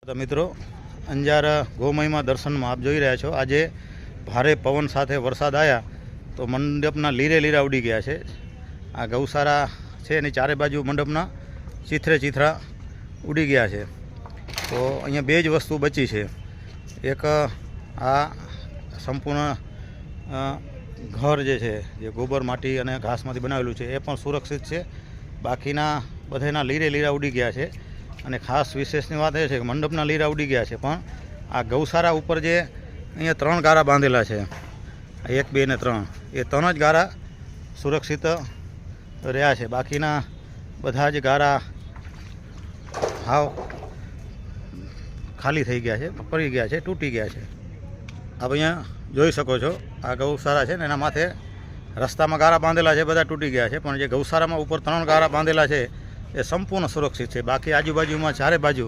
તો મિત્રો અંજાર ગૌમયમાં દર્શનમાં આપ જોઈ રહ્યા છો। આજે ભારે પવન સાથે વરસાદ આવ્યા તો મંડપના લીરે લીરા ઉડી ગયા છે। આ ગૌશાળા છે એની ચારે બાજુ મંડપના ચીથરે ચીથરા ઉડી ગયા છે। તો અહીંયા બે જ વસ્તુ બચી છે। એક આ સંપૂર્ણ ઘર જે છે જે ગોબર માટી અને ઘાસમાંથી બનાવેલું છે એ પણ સુરક્ષિત છે। બાકીના બધાના લીરે લીરા ઉડી ગયા છે। અને ખાસ વિશેષની વાત એ છે કે મંડપના લીરા ઉડી ગયા છે, પણ આ ગૌશાળા ઉપર જે અહીંયા 3 ગારા બાંધેલા છે, 1, 2 ને 3, એ 3 જ ગારા સુરક્ષિત રહ્યા છે। બાકીના બધા જ ગારા હાવ ખાલી થઈ ગયા છે, પડી ગયા છે, તૂટી ગયા છે। આપ અહીંયા જોઈ શકો છો આ ગૌશાળા છે ને એના માથે રસ્તામાં ગારા બાંધેલા છે, બધા તૂટી ગયા છે, પણ જે ગૌશાળામાં ઉપર 3 ગારા બાંધેલા છે એ સંપૂર્ણ સુરક્ષિત છે। બાકી આજુબાજુમાં ચારે બાજુ